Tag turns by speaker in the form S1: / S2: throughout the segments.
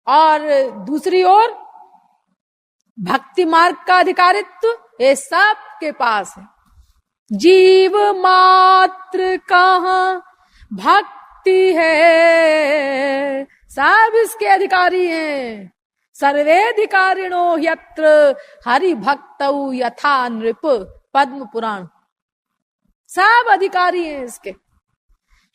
S1: और दूसरी ओर भक्ति मार्ग का अधिकारित्व ये सब के पास है। जीव मात्र कहाँ भक्ति है, सब इसके अधिकारी हैं। सर्वेधिकारिणो यत्र हरि भक्तौ यथा नृप, पद्म पुराण। सब अधिकारी हैं इसके।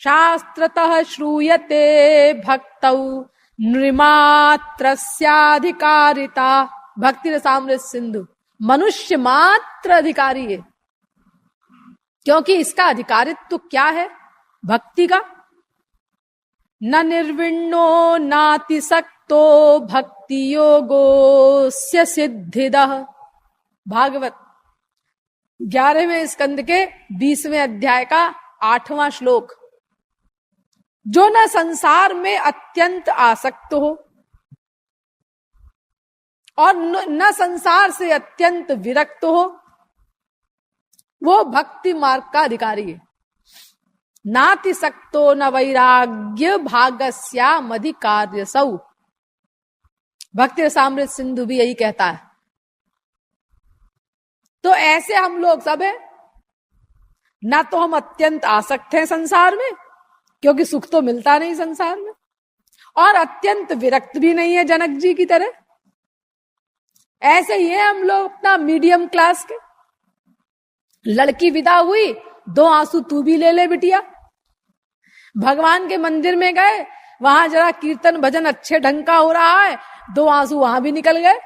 S1: शास्त्रतः श्रूयते भक्तौ नृमात्रस्याधिकारिता, भक्ति रसामृत सिंधु। मनुष्य मात्र अधिकारी है, क्योंकि इसका अधिकारित्व क्या है भक्ति का। न निर्विण्णो नातिसक्तो भक्ति योगोस्य सिद्धिदः, भागवत 11वें स्कंद के 20वें अध्याय का 8वां श्लोक। जो न संसार में अत्यंत आसक्त हो और न संसार से अत्यंत विरक्त हो, वो भक्ति मार्ग का अधिकारी है। नातिसक्तो न वैराग्य भागस्याम अधिकार्यसौ, भक्ति रसामृत सिंधु भी यही कहता है। तो ऐसे हम लोग सब है। ना तो हम अत्यंत आसक्त हैं संसार में, क्योंकि सुख तो मिलता नहीं संसार में, और अत्यंत विरक्त भी नहीं है जनक जी की तरह। ऐसे ही है हम लोग अपना मीडियम क्लास के। लड़की विदा हुई, 2 आंसू तू भी ले ले बिटिया। भगवान के मंदिर में गए, वहां जरा कीर्तन भजन अच्छे ढंग का हो रहा है, 2 आंसू वहां भी निकल गए।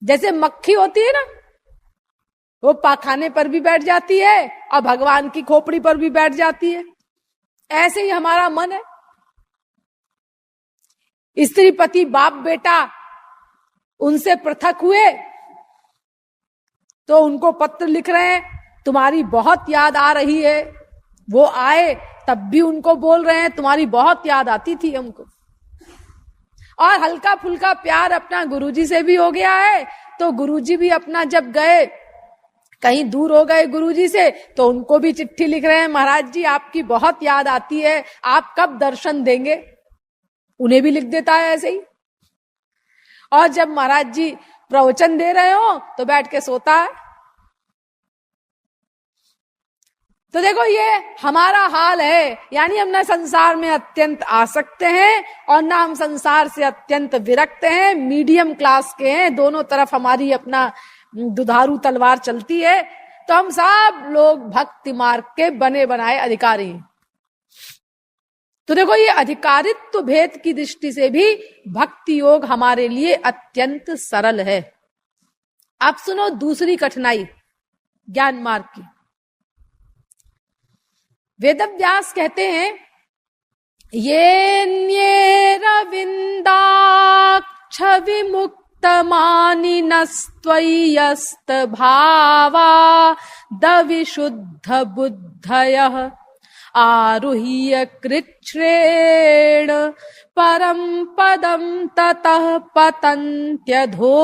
S1: जैसे मक्खी होती है ना, वो पाखाने पर भी बैठ जाती है और भगवान की खोपड़ी पर भी बैठ जाती है। ऐसे ही हमारा मन है। स्त्री पति बाप बेटा उनसे पृथक हुए तो उनको पत्र लिख रहे हैं, तुम्हारी बहुत याद आ रही है। वो आए तब भी उनको बोल रहे हैं, तुम्हारी बहुत याद आती थी हमको। और हल्का फुल्का प्यार अपना गुरुजी से भी हो गया है, तो गुरुजी भी अपना जब गए, कहीं दूर हो गए गुरुजी से, तो उनको भी चिट्ठी लिख रहे हैं, महाराज जी आपकी बहुत याद आती है, आप कब दर्शन देंगे। उन्हें भी लिख देता है ऐसे ही। और जब महाराज जी प्रवचन दे रहे हो तो बैठ के सोता है। तो देखो ये हमारा हाल है। यानी हम ना संसार में अत्यंत आसक्त हैं और ना हम संसार से अत्यंत विरक्त हैं, मीडियम क्लास के हैं। दोनों तरफ हमारी अपना दुधारू तलवार चलती है। तो हम सब लोग भक्ति मार्ग के बने बनाए अधिकारी हैं। तो देखो ये अधिकारित्व भेद की दृष्टि से भी भक्ति योग हमारे लिए अत्यंत सरल है। अब सुनो दूसरी कठिनाई ज्ञान मार्ग की। वेदव्यास कहते हैं, ये रविंदाक्ष विमुक्त मानिनस्त्वय्यस्त भावा दविशुद्ध बुद्धयः आरुह्य कृच्छ्रेण परम पदम ततः पतन्त्यधो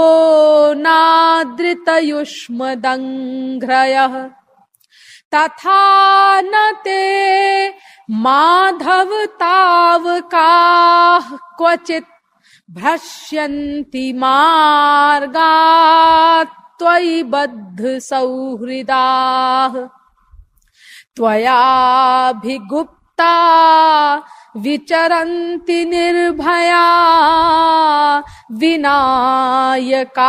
S1: नादृतयुष्मदंघ्रयः तथा न ते माधव तावकाः क्वचित् भ्रश्यन्ति मार्गात् त्वयि बद्ध सौहृदाः त्वयाभिगुप्ता विचरन्ति निर्भया विनायकानि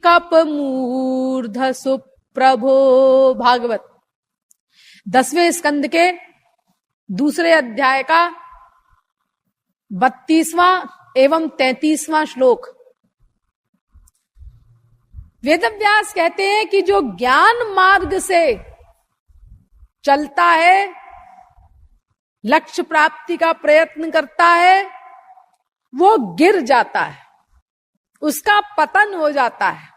S1: कपमूर्धसु प्रभो। भागवत 10वें स्कंद के दूसरे अध्याय का 32वां एवं 33वां श्लोक। वेदव्यास कहते हैं कि जो ज्ञान मार्ग से चलता है, लक्ष्य प्राप्ति का प्रयत्न करता है, वो गिर जाता है, उसका पतन हो जाता है।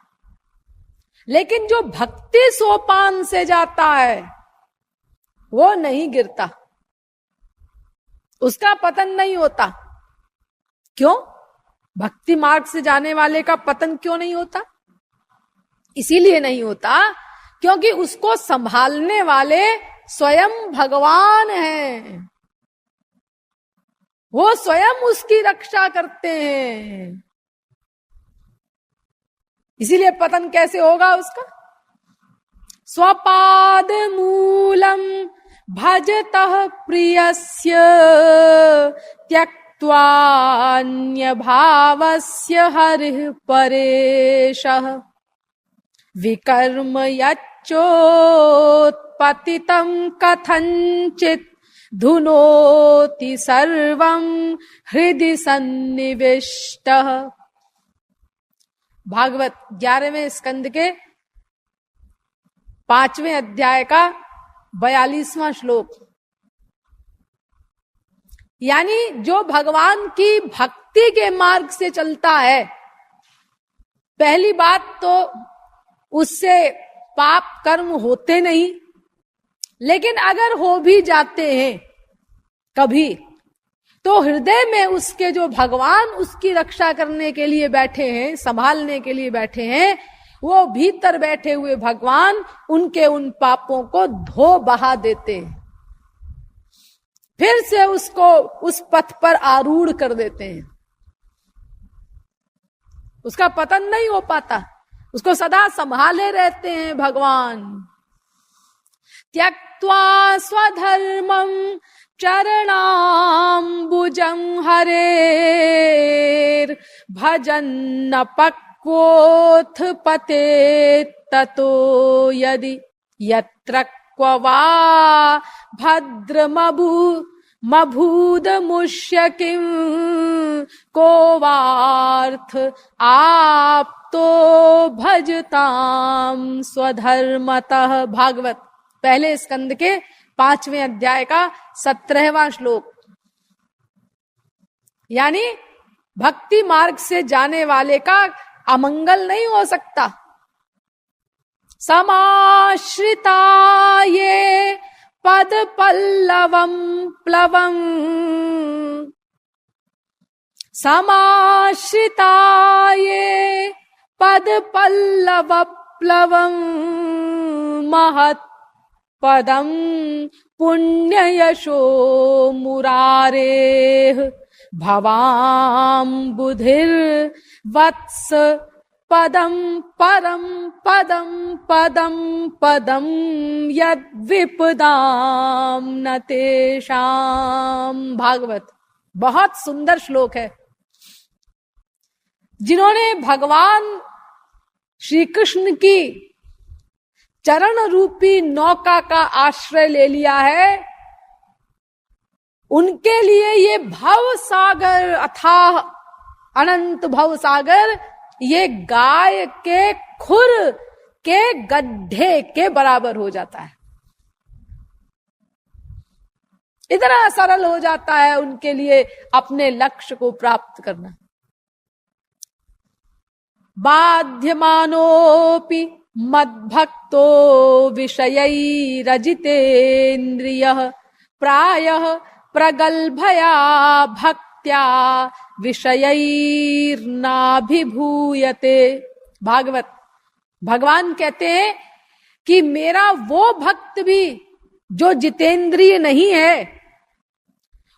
S1: लेकिन जो भक्ति सोपान से जाता है वो नहीं गिरता, उसका पतन नहीं होता। क्यों? भक्ति मार्ग से जाने वाले का पतन क्यों नहीं होता? इसीलिए नहीं होता क्योंकि उसको संभालने वाले स्वयं भगवान हैं। वो स्वयं उसकी रक्षा करते हैं। इसीलिए पतन कैसे होगा उसका? स्वपाद मूलम भजतः प्रियस्य त्यक्त्वान्य भावस्य हरिः परेशः विकर्म यच्चोत्पतितं कथंचित् धुनोति सर्वं हृदि सन्निविष्टः। भागवत 11वें स्कंद के 5वें अध्याय का 42वां श्लोक। यानी जो भगवान की भक्ति के मार्ग से चलता है, पहली बात तो उससे पाप कर्म होते नहीं, लेकिन अगर हो भी जाते हैं कभी, तो हृदय में उसके जो भगवान उसकी रक्षा करने के लिए बैठे हैं, संभालने के लिए बैठे हैं, वो भीतर बैठे हुए भगवान उनके उन पापों को धो बहा देते हैं, फिर से उसको उस पथ पर आरूढ़ कर देते हैं। उसका पतन नहीं हो पाता, उसको सदा संभाले रहते हैं भगवान। त्यक्त्वा स्वधर्मं चरणाम्बुजं हरेर् भजन्न पक्वोऽथ पतेत् ततो यदि यत्र क्व वा भद्रमभूदमुष्य किं को वार्थ आप्तो भजताम स्वधर्मतः। भागवत पहले स्कंद के 5वें अध्याय का 17वां श्लोक। यानी भक्ति मार्ग से जाने वाले का अमंगल नहीं हो सकता। समाश्रिता ये पद पल्लवम प्लवम, समाश्रिता ये पद पल्लव प्लवम महत् पदम पुण्य यशो मुरारेः भवाम बुधिर वत्स पदम परम पदम पदम पदम यद विपदाम न तेषाम। भागवत बहुत सुंदर श्लोक है। जिन्होंने भगवान श्री कृष्ण की चरण रूपी नौका का आश्रय ले लिया है, उनके लिए ये भव सागर, अथाह अनंत भव सागर, ये गाय के खुर के गड्ढे के बराबर हो जाता है। इतना सरल हो जाता है उनके लिए अपने लक्ष्य को प्राप्त करना। बाध्यमानोपि मद्भक्तो विषयैरजितेन्द्रियः प्रायः प्रगल्भया भक्त्या विषयैर्नाभिभूयते। भागवत भगवान कहते हैं कि मेरा वो भक्त भी जो जितेंद्रिय नहीं है,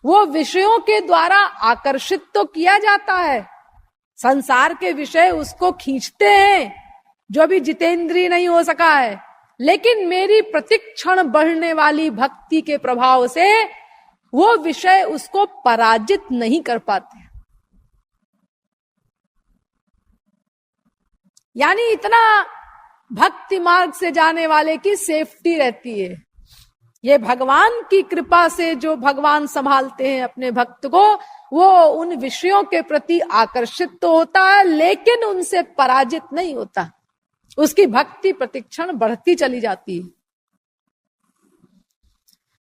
S1: वो विषयों के द्वारा आकर्षित तो किया जाता है, संसार के विषय उसको खींचते हैं, जो अभी जितेंद्रिय नहीं हो सका है, लेकिन मेरी प्रतिक्षण बढ़ने वाली भक्ति के प्रभाव से वो विषय उसको पराजित नहीं कर पाते। यानी इतना भक्ति मार्ग से जाने वाले की सेफ्टी रहती है। ये भगवान की कृपा से जो भगवान संभालते हैं अपने भक्त को, वो उन विषयों के प्रति आकर्षित तो होता है, लेकिन उनसे पराजित नहीं होता। उसकी भक्ति प्रतिक्षण बढ़ती चली जाती है।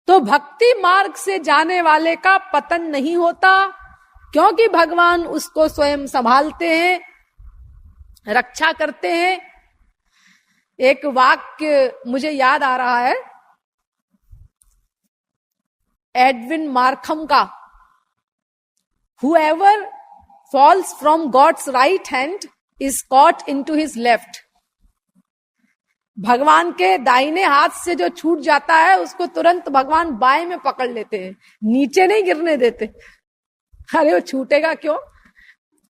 S1: तो भक्ति मार्ग से जाने वाले का पतन नहीं होता, क्योंकि भगवान उसको स्वयं संभालते हैं, रक्षा करते हैं। एक वाक्य मुझे याद आ रहा है एडविन मार्खम का, whoever falls from God's right hand is caught into his left। भगवान के दाहिने हाथ से जो छूट जाता है उसको तुरंत भगवान बाएं में पकड़ लेते हैं, नीचे नहीं गिरने देते। अरे वो छूटेगा क्यों,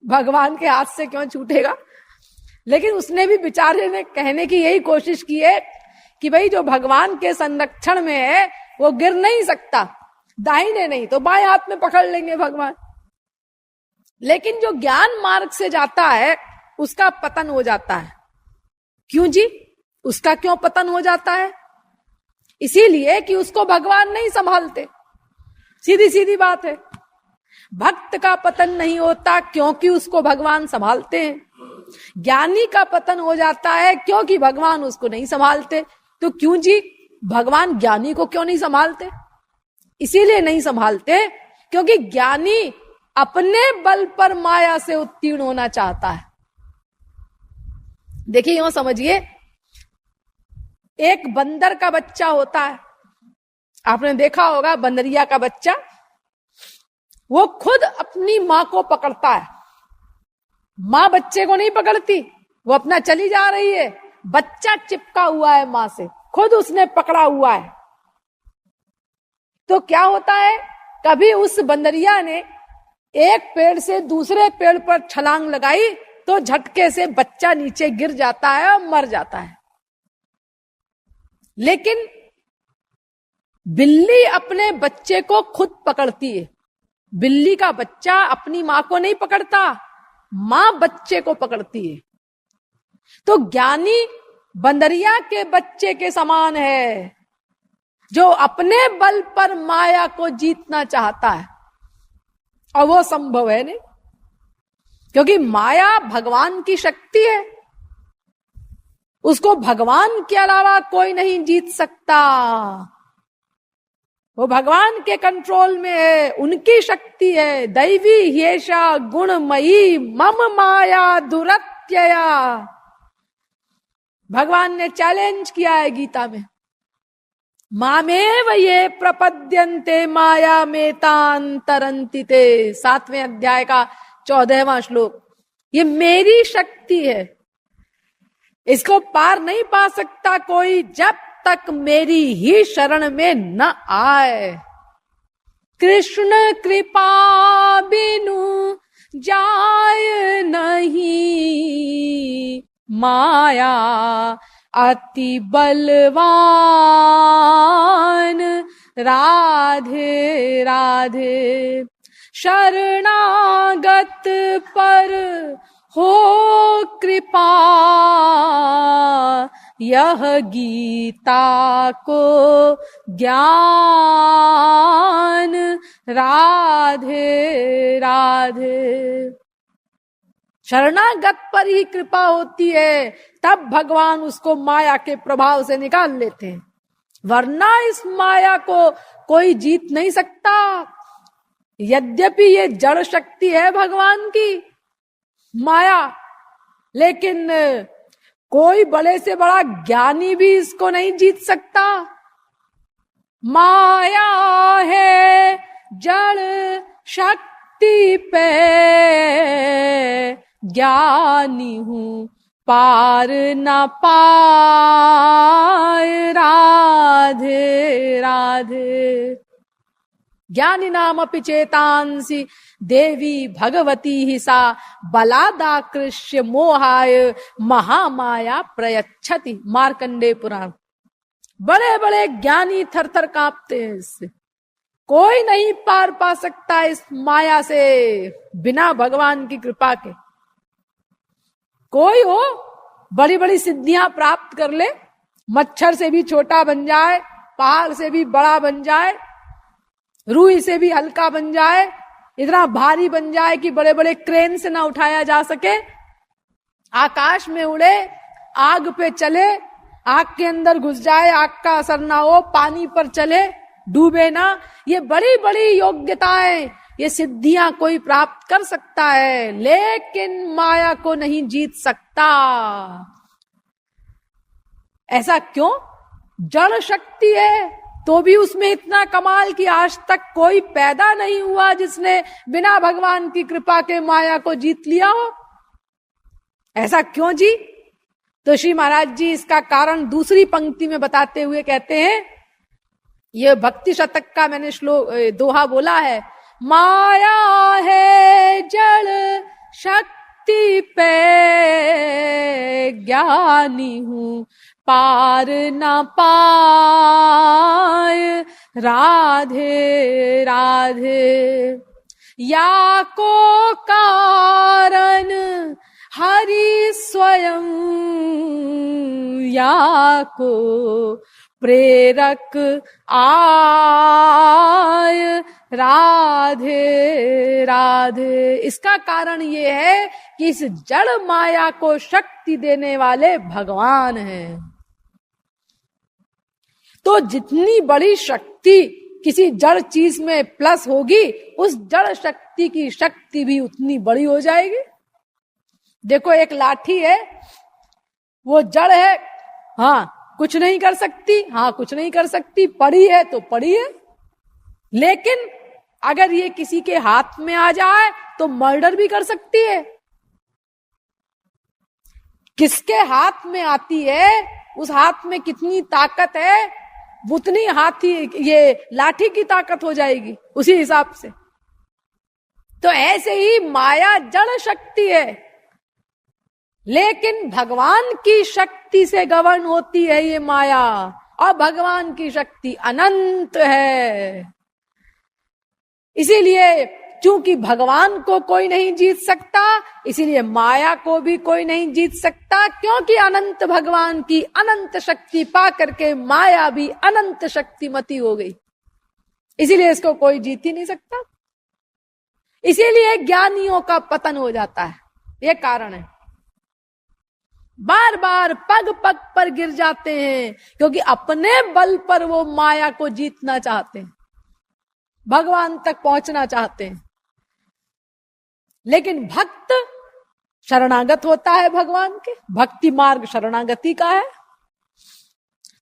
S1: भगवान के हाथ से क्यों छूटेगा। लेकिन उसने भी बेचारे ने कहने की यही कोशिश की है कि भाई जो भगवान के संरक्षण में है वो गिर नहीं सकता, दाहिने नहीं तो बाएं हाथ में पकड़ लेंगे भगवान। लेकिन जो ज्ञान मार्ग से जाता है उसका पतन हो जाता है। क्यों जी, उसका क्यों पतन हो जाता है? इसीलिए कि उसको भगवान नहीं संभालते। सीधी सीधी बात है। भक्त का पतन नहीं होता क्योंकि उसको भगवान संभालते हैं, ज्ञानी का पतन हो जाता है क्योंकि भगवान उसको नहीं संभालते। तो क्यों जी, भगवान ज्ञानी को क्यों नहीं संभालते? इसीलिए नहीं संभालते क्योंकि ज्ञानी अपने बल पर माया से उत्तीर्ण होना चाहता है। देखिए यूं समझिए, एक बंदर का बच्चा होता है, आपने देखा होगा बंदरिया का बच्चा, वो खुद अपनी मां को पकड़ता है, मां बच्चे को नहीं पकड़ती, वो अपना चली जा रही है, बच्चा चिपका हुआ है मां से, खुद उसने पकड़ा हुआ है। तो क्या होता है, कभी उस बंदरिया ने एक पेड़ से दूसरे पेड़ पर छलांग लगाई तो झटके से बच्चा नीचे गिर जाता है और मर जाता है। लेकिन बिल्ली अपने बच्चे को खुद पकड़ती है। बिल्ली का बच्चा अपनी मां को नहीं पकड़ता, मां बच्चे को पकड़ती है। तो ज्ञानी बंदरिया के बच्चे के समान है, जो अपने बल पर माया को जीतना चाहता है, और वो संभव है नहीं, क्योंकि माया भगवान की शक्ति है, उसको भगवान के अलावा कोई नहीं जीत सकता। वो भगवान के कंट्रोल में है, उनकी शक्ति है। दैवी ह्येषा गुणमयी मम माया दुरत्यया, भगवान ने चैलेंज किया है गीता में। मामेव ये प्रपद्यन्ते माया मेतान तरन्ति ते, 7वें अध्याय का 14वां श्लोक। ये मेरी शक्ति है, इसको पार नहीं पा सकता कोई जब तक मेरी ही शरण में न आए। कृष्ण कृपा बिनु जाय नहीं, माया अति बलवान, राधे राधे। शरणागत पर हो कृपा, यह गीता को ज्ञान, राधे राधे। शरणागत पर ही कृपा होती है, तब भगवान उसको माया के प्रभाव से निकाल लेते हैं, वरना इस माया को कोई जीत नहीं सकता। यद्यपि ये जड़ शक्ति है भगवान की माया, लेकिन कोई बड़े से बड़ा ज्ञानी भी इसको नहीं जीत सकता। माया है जड़ शक्ति पे, ज्ञानी हूं पार न पाए, राधे राधे। ज्ञानी नाम अपि चेतांसी देवी भगवती ही सा, बलादाकृष्य मोहाय महामाया प्रयच्छति, मार्कंडेय पुराण। बड़े बड़े ज्ञानी थर थर कांपते हैं इससे, कोई नहीं पार पा सकता इस माया से बिना भगवान की कृपा के। कोई हो बड़ी बड़ी सिद्धियां प्राप्त कर ले, मच्छर से भी छोटा बन जाए, पहाड़ से भी बड़ा बन जाए, रूई से भी हल्का बन जाए, इतना भारी बन जाए कि बड़े बड़े क्रेन से ना उठाया जा सके, आकाश में उड़े, आग पे चले, आग के अंदर घुस जाए, आग का असर ना हो, पानी पर चले, डूबे ना। ये बड़ी बड़ी योग्यताएं, ये सिद्धियां कोई प्राप्त कर सकता है, लेकिन माया को नहीं जीत सकता। ऐसा क्यों? जड़ शक्ति है तो भी उसमें इतना कमाल कि आज तक कोई पैदा नहीं हुआ जिसने बिना भगवान की कृपा के माया को जीत लिया हो। ऐसा क्यों जी? तो श्री महाराज जी इसका कारण दूसरी पंक्ति में बताते हुए कहते हैं, ये भक्ति शतक का मैंने श्लोक दोहा बोला है, माया है शक्ति पे ज्ञानी हूँ पार न पाए। राधे राधे। या को कारण हरि स्वयं, या को प्रेरक आय। राधे राधे। इसका कारण ये है कि इस जड़ माया को शक्ति देने वाले भगवान हैं। तो जितनी बड़ी शक्ति किसी जड़ चीज में प्लस होगी, उस जड़ शक्ति की शक्ति भी उतनी बड़ी हो जाएगी। देखो एक लाठी है, वो जड़ है, हाँ कुछ नहीं कर सकती, हाँ कुछ नहीं कर सकती, पड़ी है तो पड़ी है। लेकिन अगर ये किसी के हाथ में आ जाए तो मर्डर भी कर सकती है। किसके हाथ में आती है, उस हाथ में कितनी ताकत है, उतनी हाथी ये लाठी की ताकत हो जाएगी उसी हिसाब से। तो ऐसे ही माया जड़ शक्ति है, लेकिन भगवान की शक्ति से गवर्न होती है ये माया, और भगवान की शक्ति अनंत है। इसीलिए चूंकि भगवान को कोई नहीं जीत सकता, इसीलिए माया को भी कोई नहीं जीत सकता, क्योंकि अनंत भगवान की अनंत शक्ति पा करके माया भी अनंत शक्तिमती हो गई। इसीलिए इसको कोई जीत ही नहीं सकता। इसीलिए ज्ञानियों का पतन हो जाता है, ये कारण है। बार बार पग पग पर गिर जाते हैं, क्योंकि अपने बल पर वो माया को जीतना चाहते हैं, भगवान तक पहुंचना चाहते हैं। लेकिन भक्त शरणागत होता है भगवान के, भक्ति मार्ग शरणागति का है।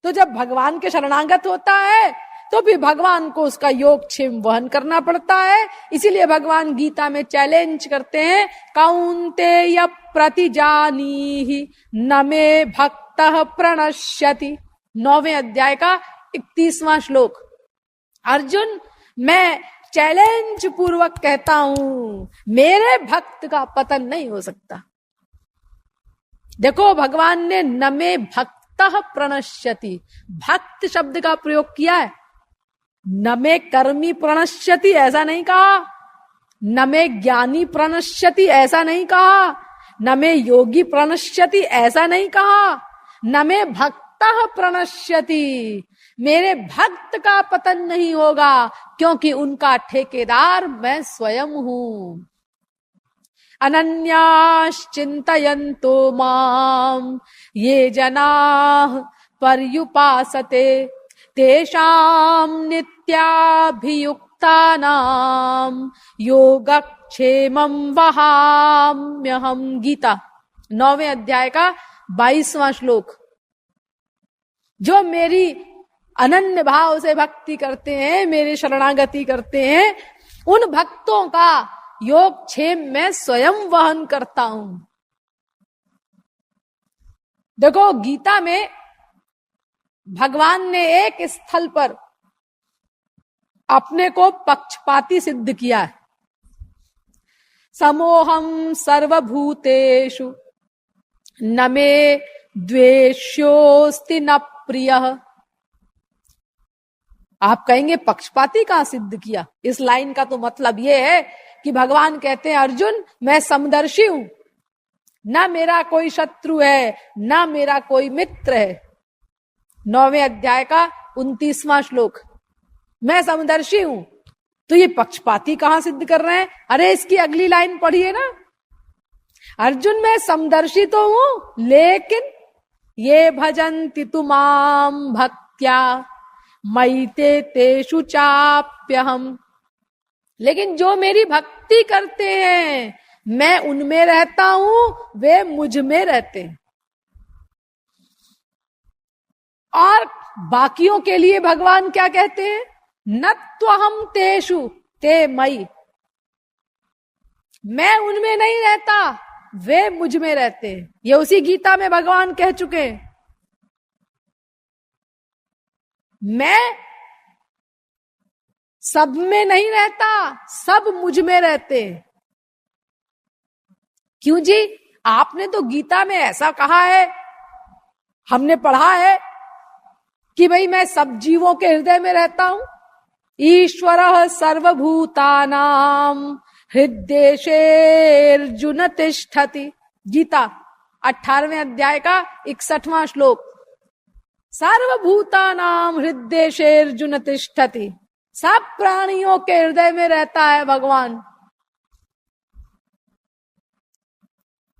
S1: तो जब भगवान के शरणागत होता है तो भी भगवान को उसका योगक्षेम वहन करना पड़ता है। इसीलिए भगवान गीता में चैलेंज करते हैं, कौन्तेय प्रतिजानीहि न मे भक्तः प्रणश्यति। 9वें अध्याय का 31वां श्लोक। अर्जुन, मैं चैलेंज पूर्वक कहता हूं, मेरे भक्त का पतन नहीं हो सकता। देखो भगवान ने न मे भक्तः प्रणश्यति, भक्त शब्द का प्रयोग किया है। न मे कर्मी प्रणश्यति ऐसा नहीं कहा, न मे ज्ञानी प्रणश्यति ऐसा नहीं कहा, न मे योगी प्रणश्यति ऐसा नहीं कहा, न मे भक्तः प्रणश्यति, मेरे भक्त का पतन नहीं होगा, क्योंकि उनका ठेकेदार मैं स्वयं हूं। अनन्याश्चिन्तयन्तो माम ये जनाः पर्युपासते तेषां नित्याभियुक्तानां योगक्षेमं वहाम्यहम्। गीता 9वें अध्याय का 22वां श्लोक। जो मेरी अनन्य भाव से भक्ति करते हैं, मेरे शरणागति करते हैं, उन भक्तों का योगक्षेम मैं स्वयं वहन करता हूं। देखो गीता में भगवान ने एक स्थल पर अपने को पक्षपाती सिद्ध किया है। समोहम सर्वभूतेषु न मे द्वेष्योस्ति न प्रियः। आप कहेंगे पक्षपाती कहां सिद्ध किया? इस लाइन का तो मतलब यह है कि भगवान कहते हैं, अर्जुन मैं समदर्शी हूं, ना मेरा कोई शत्रु है, ना मेरा कोई मित्र है। 9वें अध्याय का 29वां श्लोक। मैं समदर्शी हूं, तो ये पक्षपाती कहां सिद्ध कर रहे हैं? अरे इसकी अगली लाइन पढ़िए ना। अर्जुन मैं समदर्शी तो हूं, लेकिन ये भजन्ति तु माम भक्त्या मयि ते तेषु चाप्यहम्। लेकिन जो मेरी भक्ति करते हैं, मैं उनमें रहता हूं, वे मुझ में रहते हैं। और बाकियों के लिए भगवान क्या कहते हैं? न त्वहम तेषु ते मयि। मैं उनमें नहीं रहता, वे मुझ में रहते हैं। ये उसी गीता में भगवान कह चुके हैं। मैं सब में नहीं रहता, सब मुझ में रहते हैं। क्यों जी, आपने तो गीता में ऐसा कहा है, हमने पढ़ा है कि भाई मैं सब जीवों के हृदय में रहता हूं। ईश्वरः सर्वभूतानां हृद्देशेर्जुन तिष्ठति। गीता 18वें अध्याय का 61वां श्लोक। सर्वभूतानां हृद्देशेर्जुन तिष्ठति। सब प्राणियों के हृदय में रहता है भगवान।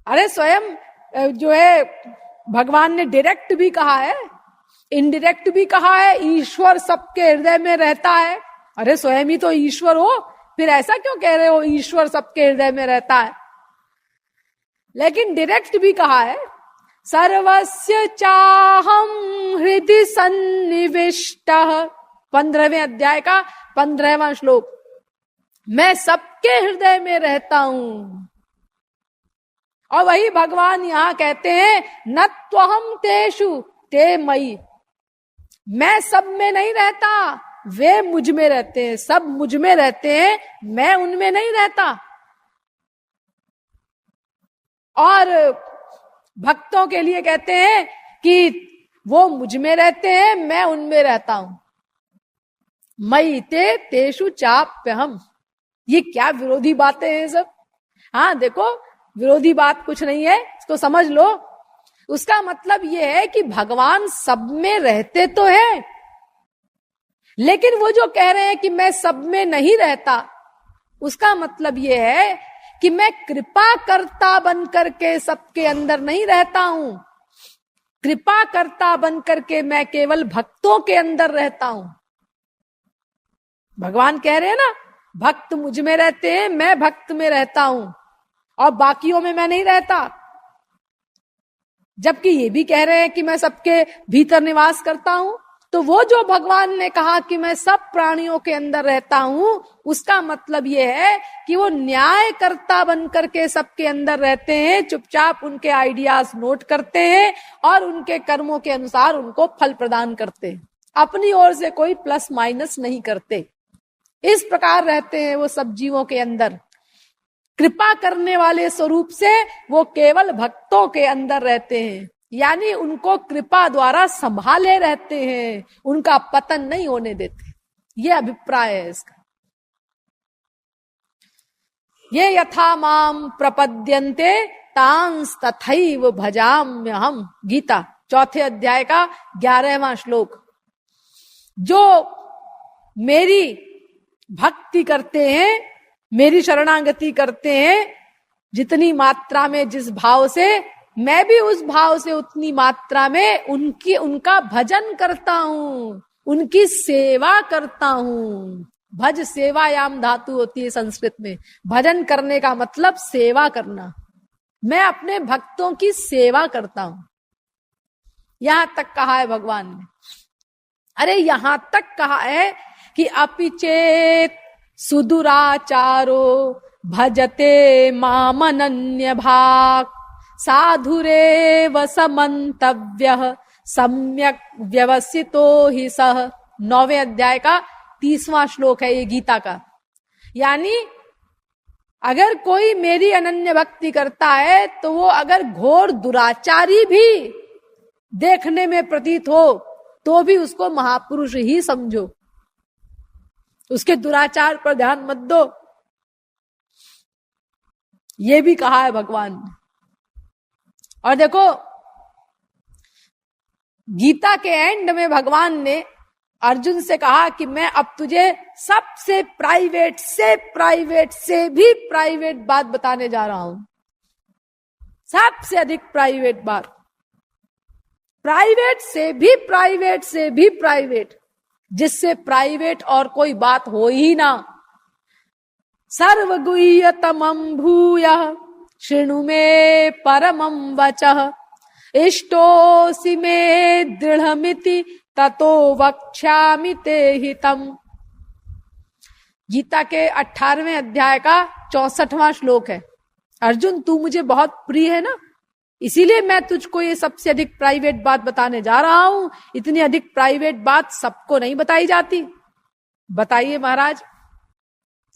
S1: अरे स्वयं जो है भगवान ने डायरेक्ट भी कहा है, इनडायरेक्ट भी कहा है, ईश्वर सबके हृदय में रहता है। अरे स्वयं ही तो ईश्वर हो, फिर ऐसा क्यों कह रहे हो ईश्वर सबके हृदय में रहता है? लेकिन डायरेक्ट भी कहा है, सर्वस्य चाहम हृदि सन्निविष्टः। 15वें अध्याय का 15वां श्लोक। मैं सबके हृदय में रहता हूं। और वही भगवान यहां कहते हैं, न त्वहम तेषु ते मयि। मैं सब में नहीं रहता, वे मुझ में रहते हैं। सब मुझ में रहते हैं, मैं उनमें नहीं रहता। और भक्तों के लिए कहते हैं कि वो मुझ में रहते हैं, मैं उनमें रहता हूं। मयि ते तेषु चाप्यहम्। ये क्या विरोधी बातें हैं सब? हाँ देखो, विरोधी बात कुछ नहीं है, इसको समझ लो। उसका मतलब यह है कि भगवान सब में रहते तो हैं, लेकिन वो जो कह रहे हैं कि मैं सब में नहीं रहता, उसका मतलब यह है कि मैं कृपा कर्ता बन करके सबके अंदर नहीं रहता हूं। कृपा कर्ता बन करके मैं केवल भक्तों के अंदर रहता हूं। भगवान कह रहे हैं ना, भक्त मुझ में रहते हैं, मैं भक्त में रहता हूं, और बाकियों में मैं नहीं रहता। जबकि ये भी कह रहे हैं कि मैं सबके भीतर निवास करता हूं। तो वो जो भगवान ने कहा कि मैं सब प्राणियों के अंदर रहता हूं, उसका मतलब ये है कि वो न्यायकर्ता बनकर के सबके अंदर रहते हैं, चुपचाप उनके आइडियाज नोट करते हैं और उनके कर्मों के अनुसार उनको फल प्रदान करते हैं। अपनी ओर से कोई प्लस माइनस नहीं करते। इस प्रकार रहते हैं वो सब जीवों के अंदर। कृपा करने वाले स्वरूप से वो केवल भक्तों के अंदर रहते हैं, यानी उनको कृपा द्वारा संभाले रहते हैं, उनका पतन नहीं होने देते। ये अभिप्राय है इसका। ये यथा माम प्रपद्यन्ते तांस तथैव भजाम्यहम्। गीता 4 अध्याय का 11वां श्लोक। जो मेरी भक्ति करते हैं, मेरी शरणागति करते हैं, जितनी मात्रा में, जिस भाव से, मैं भी उस भाव से उतनी मात्रा में उनका भजन करता हूं, उनकी सेवा करता हूं। भज सेवायाम धातु होती है संस्कृत में। भजन करने का मतलब सेवा करना। मैं अपने भक्तों की सेवा करता हूं। यहां तक कहा है भगवान ने। अरे यहां तक कहा है कि अपिचेत सुदुराचारो भजते मामनन्य भाग साधुरेव समन्तव्यः सम्यक व्यवसितो हि सः। 9वें अध्याय का 30वां श्लोक है ये गीता का। यानी अगर कोई मेरी अनन्य भक्ति करता है तो वो अगर घोर दुराचारी भी देखने में प्रतीत हो तो भी उसको महापुरुष ही समझो, उसके दुराचार पर ध्यान मत दो। ये भी कहा है भगवान ने। और देखो गीता के एंड में भगवान ने अर्जुन से कहा कि मैं अब तुझे सबसे प्राइवेट से भी प्राइवेट बात बताने जा रहा हूं। सबसे अधिक प्राइवेट बात, प्राइवेट से भी प्राइवेट, जिससे प्राइवेट और कोई बात हो ही ना। सर्वगुह्यतमं भूयः शृणु मे परमं वचः इष्टोऽसि मे दृढ़मिति ततो वक्ष्यामि ते हितम्। गीता के 18वें अध्याय का 64वां श्लोक है। अर्जुन, तू मुझे बहुत प्रिय है ना, इसीलिए मैं तुझको ये सबसे अधिक प्राइवेट बात बताने जा रहा हूं। इतनी अधिक प्राइवेट बात सबको नहीं बताई जाती। बताइए महाराज,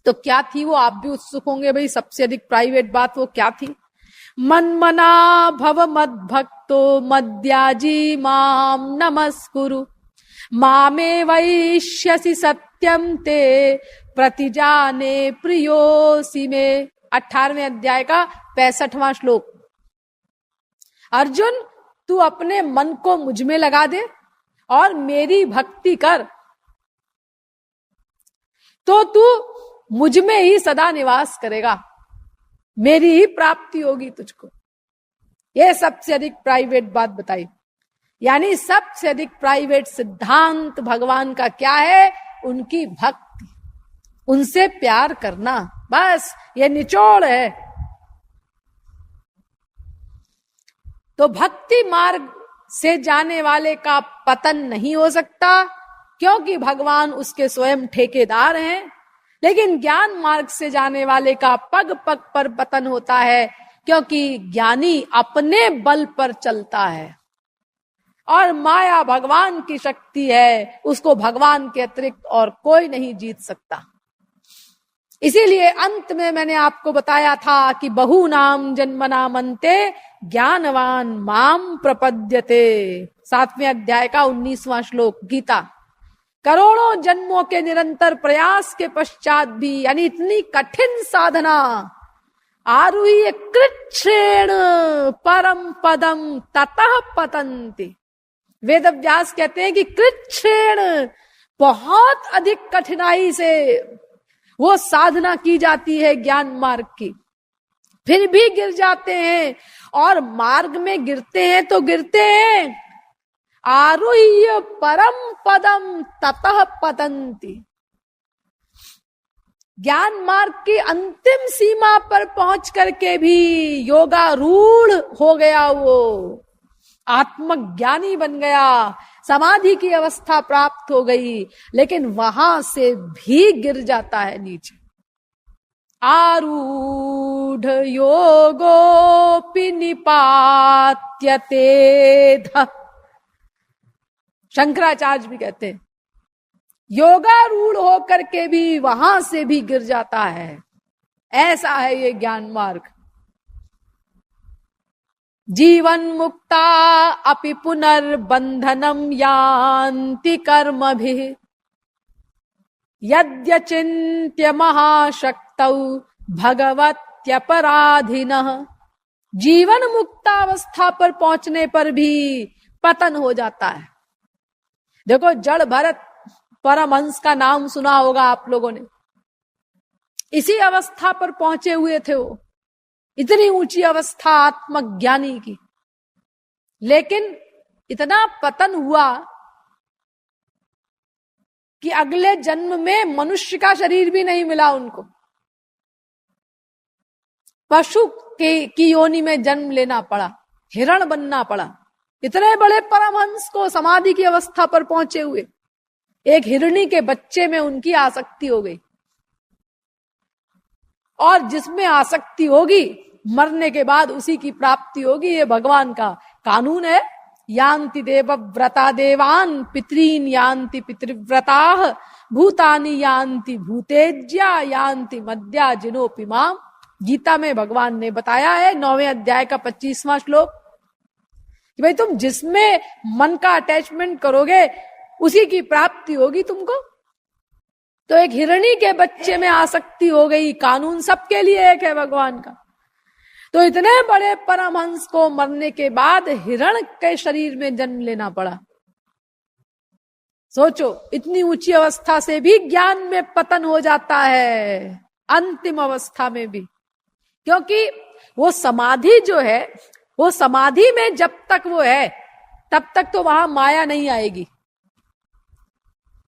S1: तो क्या थी वो? आप भी उत्सुक होंगे भाई, सबसे अधिक प्राइवेट बात वो क्या थी? मन्मना भव मद्भक्तो मद्याजी माम नमस्कुरु मामे वैष्यसि सत्यम ते प्रतिजाने प्रियोसि में। 18वें अध्याय का 65वां श्लोक। अर्जुन, तू अपने मन को मुझ में लगा दे और मेरी भक्ति कर, तो तू मुझ में ही सदा निवास करेगा, मेरी ही प्राप्ति होगी तुझको। यह सबसे अधिक प्राइवेट बात बताई। यानी सबसे अधिक प्राइवेट सिद्धांत भगवान का क्या है? उनकी भक्ति, उनसे प्यार करना, बस ये निचोड़ है। तो भक्ति मार्ग से जाने वाले का पतन नहीं हो सकता, क्योंकि भगवान उसके स्वयं ठेकेदार हैं। लेकिन ज्ञान मार्ग से जाने वाले का पग पग पर पतन होता है, क्योंकि ज्ञानी अपने बल पर चलता है और माया भगवान की शक्ति है, उसको भगवान के अतिरिक्त और कोई नहीं जीत सकता। इसीलिए अंत में मैंने आपको बताया था कि बहुनाम जन्मनाम अन्ते ज्ञानवान माम प्रपद्यते। 7वें अध्याय का 19वां श्लोक गीता। करोड़ों जन्मों के निरंतर प्रयास के पश्चात भी, यानी इतनी कठिन साधना, आरुह्य कृच्छ्रेण परम पदम ततः पतन्ति। वेद व्यास कहते हैं कि कृच्छ्रेण, बहुत अधिक कठिनाई से वो साधना की जाती है ज्ञान मार्ग की, फिर भी गिर जाते हैं। और मार्ग में गिरते हैं तो गिरते हैं, आरुह्य परम पदम ततः पतन्ति। ज्ञान मार्ग की अंतिम सीमा पर पहुंच करके भी योगारूढ़ हो गया, वो आत्मज्ञानी बन गया, समाधि की अवस्था प्राप्त हो गई, लेकिन वहां से भी गिर जाता है नीचे। आरूढ़ योगोपि निपात्यते। शंकराचार्य भी कहते हैं योगारूढ़ होकर के भी वहां से भी गिर जाता है। ऐसा है ये ज्ञान मार्ग। जीवन मुक्ता अपि पुनर्बंधनम यान्ति कर्मभिः यद्यचिन्त्य महाशक्तौ भगवत्यपराधिनः। जीवन मुक्तावस्था पर पहुंचने पर भी पतन हो जाता है। देखो, जड़ भरत परमहंस का नाम सुना होगा आप लोगों ने। इसी अवस्था पर पहुंचे हुए थे वो, इतनी ऊंची अवस्था आत्मज्ञानी की, लेकिन इतना पतन हुआ कि अगले जन्म में मनुष्य का शरीर भी नहीं मिला उनको, पशु की योनि में जन्म लेना पड़ा, हिरण बनना पड़ा। इतने बड़े परमहंस को समाधि की अवस्था पर पहुंचे हुए, एक हिरणी के बच्चे में उनकी आसक्ति हो गई, और जिसमें आसक्ति होगी मरने के बाद उसी की प्राप्ति होगी। ये भगवान का कानून है। यान्ति देवव्रता देवान पितरीन यान्ति पितृव्रताः भूतानि यान्ति भूतेज्या यान्ति मद्या जिनोपि माम। गीता में भगवान ने बताया है 9वें अध्याय का 25वां श्लोक कि भाई तुम जिसमें मन का अटैचमेंट करोगे उसी की प्राप्ति होगी तुमको। तो एक हिरणी के बच्चे में आसक्ति हो गई। कानून सबके लिए एक है भगवान का। तो इतने बड़े परमहंस को मरने के बाद हिरण के शरीर में जन्म लेना पड़ा। सोचो, इतनी ऊंची अवस्था से भी ज्ञान में पतन हो जाता है, अंतिम अवस्था में भी। क्योंकि वो समाधि जो है, वो समाधि में जब तक वो है तब तक तो वहां माया नहीं आएगी।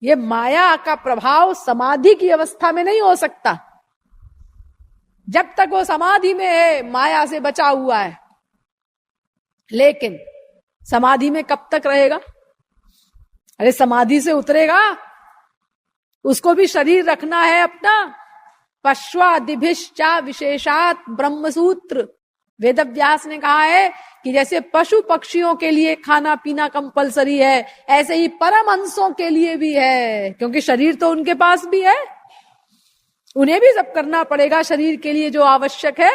S1: ये माया का प्रभाव समाधि की अवस्था में नहीं हो सकता। जब तक वो समाधि में है माया से बचा हुआ है। लेकिन समाधि में कब तक रहेगा? अरे समाधि से उतरेगा, उसको भी शरीर रखना है अपना। पश्वादिभिश्चा विशेषात ब्रह्मसूत्र, वेदव्यास ने कहा है कि जैसे पशु पक्षियों के लिए खाना पीना कंपलसरी है, ऐसे ही परमहंसों के लिए भी है, क्योंकि शरीर तो उनके पास भी है, उन्हें भी सब करना पड़ेगा शरीर के लिए जो आवश्यक है।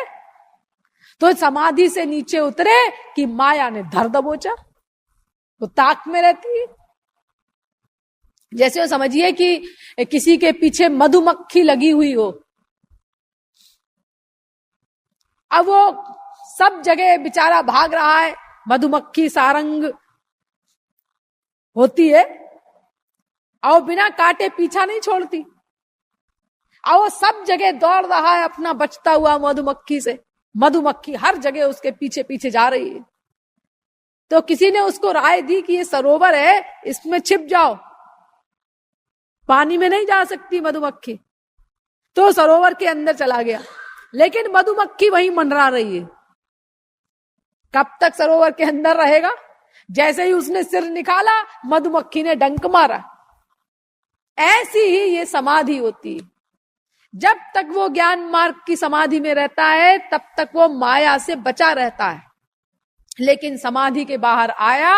S1: तो समाधि से नीचे उतरे कि माया ने धर दबोचा, वो ताक में रहती है। जैसे वो समझिए कि किसी के पीछे मधुमक्खी लगी हुई हो, अब वो सब जगह बेचारा भाग रहा है, मधुमक्खी सारंग होती है और बिना काटे पीछा नहीं छोड़ती, और वो सब जगह दौड़ रहा है अपना बचता हुआ मधुमक्खी से, मधुमक्खी हर जगह उसके पीछे पीछे जा रही है। तो किसी ने उसको राय दी कि ये सरोवर है, इसमें छिप जाओ, पानी में नहीं जा सकती मधुमक्खी। तो सरोवर के अंदर चला गया, लेकिन मधुमक्खी वहीं मंडरा रही है। कब तक सरोवर के अंदर रहेगा? जैसे ही उसने सिर निकाला, मधुमक्खी ने डंक मारा। ऐसी ही ये समाधि होती है। जब तक वो ज्ञान मार्ग की समाधि में रहता है, तब तक वो माया से बचा रहता है, लेकिन समाधि के बाहर आया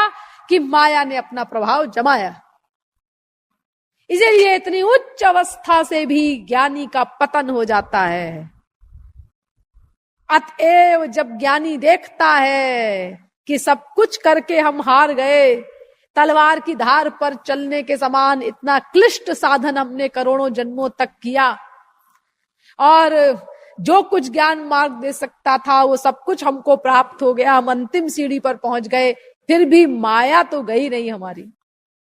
S1: कि माया ने अपना प्रभाव जमाया। इसीलिए इतनी उच्च अवस्था से भी ज्ञानी का पतन हो जाता है। अतएव जब ज्ञानी देखता है कि सब कुछ करके हम हार गए, तलवार की धार पर चलने के समान इतना क्लिष्ट साधन हमने करोड़ों जन्मों तक किया, और जो कुछ ज्ञान मार्ग दे सकता था वो सब कुछ हमको प्राप्त हो गया, हम अंतिम सीढ़ी पर पहुंच गए, फिर भी माया तो गई नहीं हमारी।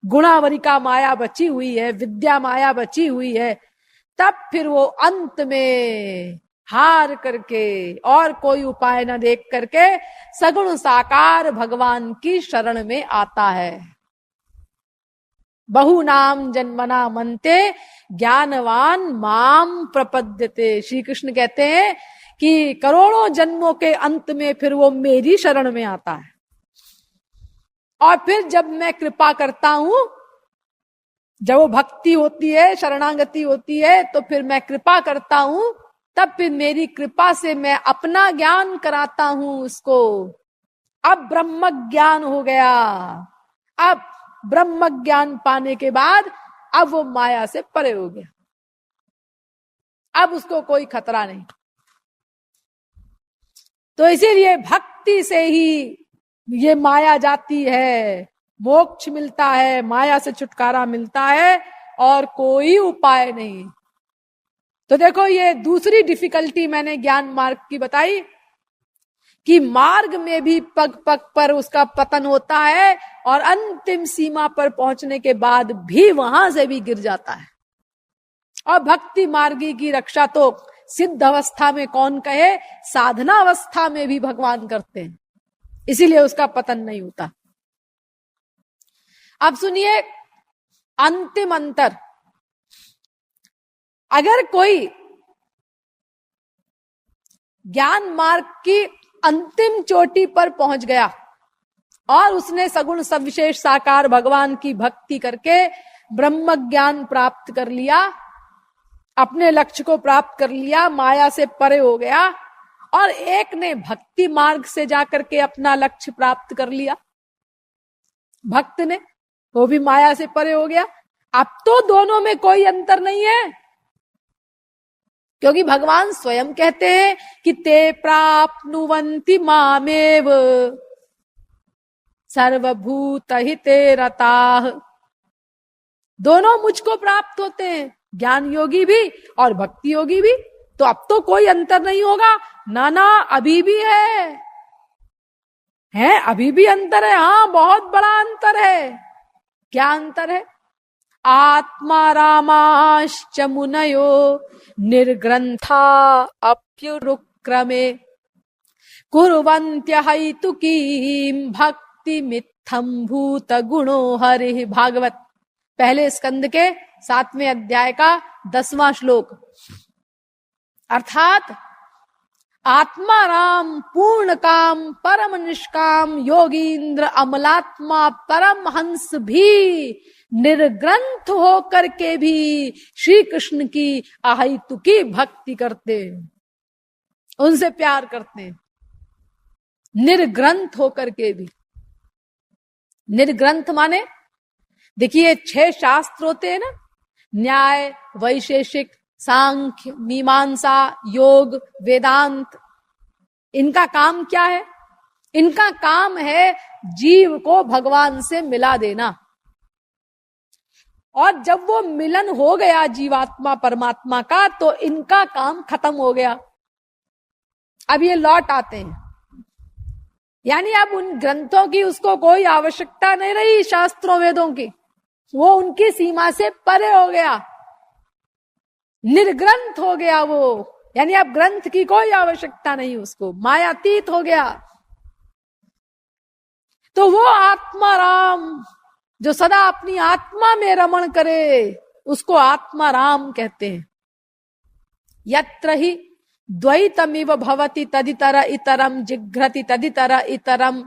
S1: गुणावरिका माया बची हुई है, विद्या माया बची हुई है। तब फिर वो अंत में हार करके और कोई उपाय न देख करके सगुण साकार भगवान की शरण में आता है। बहुनाम जन्मना मनते ज्ञानवान माम प्रपद्यते। श्री कृष्ण कहते हैं कि करोड़ों जन्मों के अंत में फिर वो मेरी शरण में आता है, और फिर जब मैं कृपा करता हूं, जब वो भक्ति होती है, शरणागति होती है, तो फिर मैं कृपा करता हूं, तब फिर मेरी कृपा से मैं अपना ज्ञान कराता हूं उसको। अब ब्रह्म ज्ञान हो गया। अब ब्रह्म ज्ञान पाने के बाद अब वो माया से परे हो गया, अब उसको कोई खतरा नहीं। तो इसीलिए भक्ति से ही ये माया जाती है, मोक्ष मिलता है, माया से छुटकारा मिलता है, और कोई उपाय नहीं। तो देखो, ये दूसरी डिफिकल्टी मैंने ज्ञान मार्ग की बताई कि मार्ग में भी पग पग पर उसका पतन होता है, और अंतिम सीमा पर पहुंचने के बाद भी वहां से भी गिर जाता है। और भक्ति मार्गी की रक्षा तो सिद्ध अवस्था में कौन कहे, साधना अवस्था में भी भगवान करते हैं, इसीलिए उसका पतन नहीं होता। अब सुनिए अंतिम अंतर। अगर कोई ज्ञान मार्ग की अंतिम चोटी पर पहुंच गया और उसने सगुण सविशेष साकार भगवान की भक्ति करके ब्रह्म ज्ञान प्राप्त कर लिया, अपने लक्ष्य को प्राप्त कर लिया, माया से परे हो गया, और एक ने भक्ति मार्ग से जाकर के अपना लक्ष्य प्राप्त कर लिया, भक्त ने, वो भी माया से परे हो गया। अब तो दोनों में कोई अंतर नहीं है, क्योंकि भगवान स्वयं कहते हैं कि ते प्राप्नुवन्ति मामेव सर्वभूत हिते रताः। दोनों मुझको प्राप्त होते हैं, ज्ञान योगी भी और भक्ति योगी भी। तो अब तो कोई अंतर नहीं होगा। ना, अभी भी है, अभी भी अंतर है। हाँ, बहुत बड़ा अंतर है। क्या अंतर है? आत्मा रामाश्च मुनयो निर्ग्रंथा अप्युरुक्रमे कुर्वन्त्य हैतुकीं भक्ति मित्थम भूत गुणो हरि। भागवत पहले स्कंद के 7वें अध्याय का 10वां श्लोक। अर्थात आत्मा राम पूर्ण काम परम निष्काम योगींद्र अमलात्मा परम हंस भी निर्ग्रंथ होकर के भी श्री कृष्ण की अहेतुकी भक्ति करते हैं, उनसे प्यार करते हैं, निर्ग्रंथ होकर के भी। निर्ग्रंथ माने देखिए 6 शास्त्र होते हैं ना, न्याय, वैशेषिक, सांख्य, मीमांसा, योग, वेदांत। इनका काम क्या है? इनका काम है जीव को भगवान से मिला देना। और जब वो मिलन हो गया जीवात्मा परमात्मा का, तो इनका काम खत्म हो गया। अब ये लौट आते हैं, यानी अब उन ग्रंथों की उसको कोई आवश्यकता नहीं रही, शास्त्रों वेदों की, वो उनकी सीमा से परे हो गया, निर्ग्रंथ हो गया वो, यानी अब ग्रंथ की कोई आवश्यकता नहीं उसको, मायातीत हो गया। तो वो आत्मा राम जो सदा अपनी आत्मा में रमण करे, उसको आत्मा राम कहते हैं। यत्र ही द्वैतमिव भवति तदितर इतरम जिघ्रति तदितर इतरम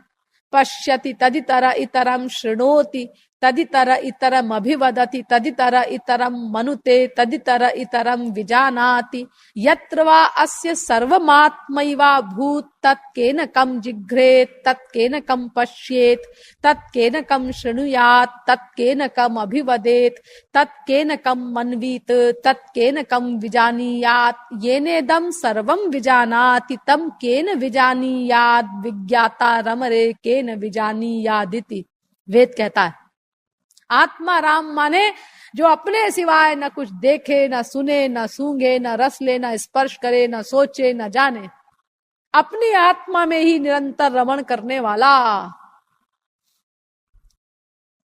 S1: पश्यति तदितर इतरम शृणोति तदितर इतरम अभिवदति तदितर इतरम मनुते तदितर इतरम विजानाति यत्र वा अस्य सर्वमात्मैवा भूत तत्केन कम जिघ्रेत तत्केन कम पश्येत तत्केन कम शृणुयात तत्केन कम अभिवदेत तत्केन कम मन्वीत तत्केन कम विजानीयात येनेदं सर्वं विजानाति तम केन विजानीयात विज्ञाता रमरे केन विजानीयादिति। वेद कहता है आत्मा राम माने जो अपने सिवाय न कुछ देखे, न सुने, न सूंघे, न रस ले, न स्पर्श करे, न सोचे, न जाने, अपनी आत्मा में ही निरंतर रमण करने वाला,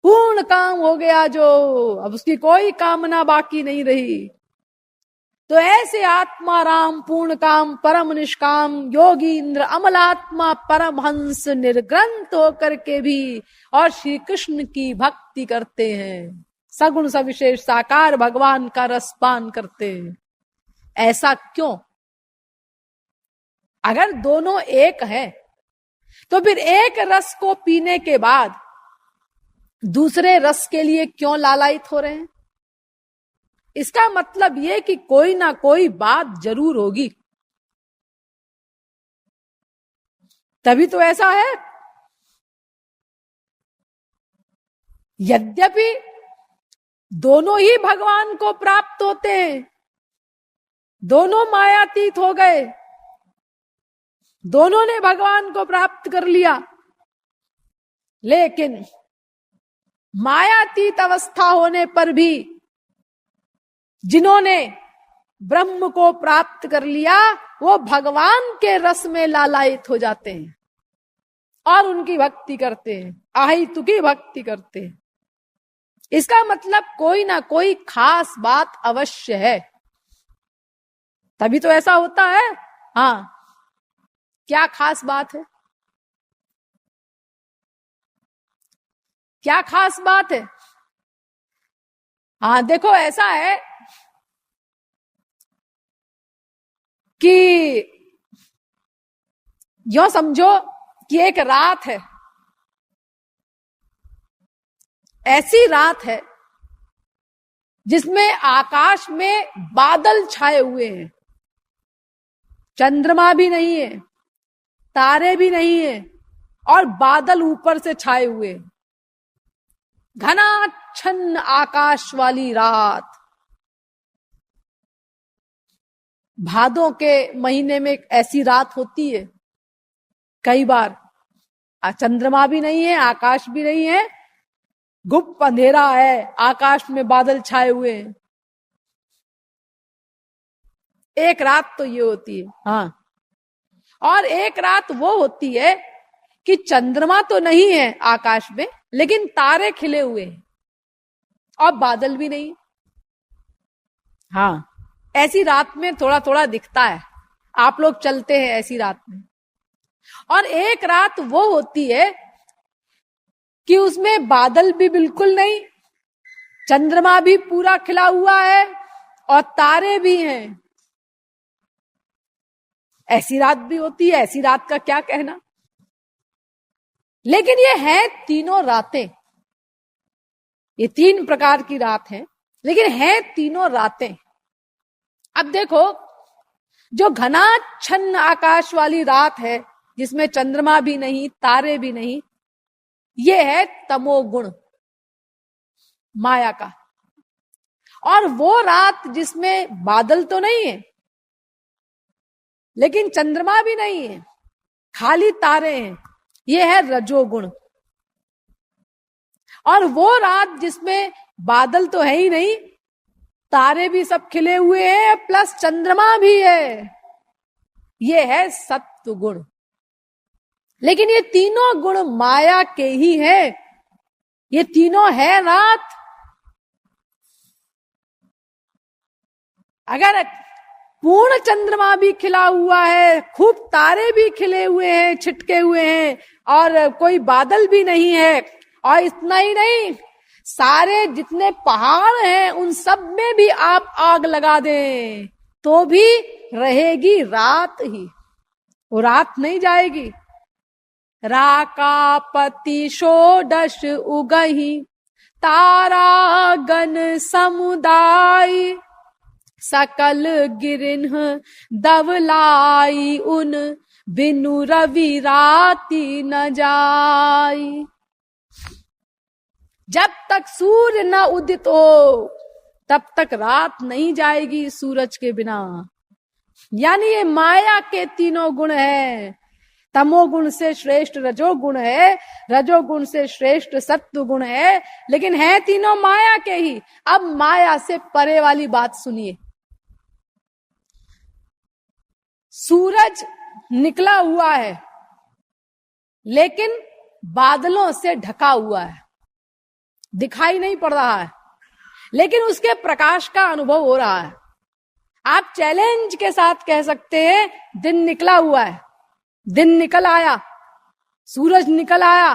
S1: पूर्ण काम हो गया जो, अब उसकी कोई कामना बाकी नहीं रही। तो ऐसे आत्मा राम पूर्ण काम परम निष्काम योगी इंद्र अमलात्मा परमहंस निर्ग्रंथ होकर के भी और श्री कृष्ण की भक्ति करते हैं, सगुण सविशेष साकार भगवान का रसपान करते हैं। ऐसा क्यों? अगर दोनों एक है तो फिर एक रस को पीने के बाद दूसरे रस के लिए क्यों लालायित हो रहे हैं? इसका मतलब यह कि कोई ना कोई बात जरूर होगी, तभी तो ऐसा है। यद्यपि दोनों ही भगवान को प्राप्त होते हैं, दोनों मायातीत हो गए, दोनों ने भगवान को प्राप्त कर लिया, लेकिन मायातीत अवस्था होने पर भी जिन्होंने ब्रह्म को प्राप्त कर लिया वो भगवान के रस में लालायित हो जाते हैं और उनकी भक्ति करते हैं, आहितु की भक्ति करते हैं। इसका मतलब कोई ना कोई खास बात अवश्य है, तभी तो ऐसा होता है। हाँ, क्या खास बात है? क्या खास बात है? हाँ देखो, ऐसा है कि यो समझो कि एक रात है, ऐसी रात है जिसमें आकाश में बादल छाए हुए हैं, चंद्रमा भी नहीं है, तारे भी नहीं है, और बादल ऊपर से छाए हुए, घनाच्छन्न आकाश वाली रात। भादों के महीने में ऐसी रात होती है कई बार, चंद्रमा भी नहीं है, आकाश भी नहीं है, गुप्त अंधेरा है, आकाश में बादल छाए हुए हैं। एक रात तो ये होती है। हाँ, और एक रात वो होती है कि चंद्रमा तो नहीं है आकाश में, लेकिन तारे खिले हुए हैं और बादल भी नहीं। हाँ, ऐसी रात में थोड़ा थोड़ा दिखता है, आप लोग चलते हैं ऐसी रात में। और एक रात वो होती है कि उसमें बादल भी बिल्कुल नहीं, चंद्रमा भी पूरा खिला हुआ है और तारे भी हैं। ऐसी रात भी होती है, ऐसी रात का क्या कहना। लेकिन ये है तीनों रातें, ये तीन प्रकार की रात है, लेकिन है तीनों रातें। अब देखो, जो घनाच्छन्न आकाश वाली रात है जिसमें चंद्रमा भी नहीं, तारे भी नहीं, ये है तमोगुण माया का। और वो रात जिसमें बादल तो नहीं है, लेकिन चंद्रमा भी नहीं है, खाली तारे हैं, ये है रजोगुण। और वो रात जिसमें बादल तो है ही नहीं, तारे भी सब खिले हुए हैं, प्लस चंद्रमा भी है, ये है सत्व गुण। लेकिन ये तीनों गुण माया के ही है, ये तीनों है रात। अगर पूर्ण चंद्रमा भी खिला हुआ है, खूब तारे भी खिले हुए हैं, छिटके हुए हैं, और कोई बादल भी नहीं है, और इतना ही नहीं, सारे जितने पहाड़ हैं उन सब में भी आप आग लगा दें तो भी रहेगी रात ही, वो रात नहीं जाएगी। राकापति षोडश उगहि, तारा गण समुदाय, सकल गिरिन्ह दवलाई, उन बिनु रवि राति न जाई। जब तक सूर्य न उदित हो तब तक रात नहीं जाएगी सूरज के बिना। यानी ये माया के तीनों गुण है। तमोगुण से श्रेष्ठ रजोगुण है, रजोगुण से श्रेष्ठ सत्व गुण है, लेकिन है तीनों माया के ही। अब माया से परे वाली बात सुनिए। सूरज निकला हुआ है लेकिन बादलों से ढका हुआ है, दिखाई नहीं पड़ रहा है, लेकिन उसके प्रकाश का अनुभव हो रहा है। आप चैलेंज के साथ कह सकते हैं दिन निकला हुआ है, दिन निकल आया, सूरज निकल आया।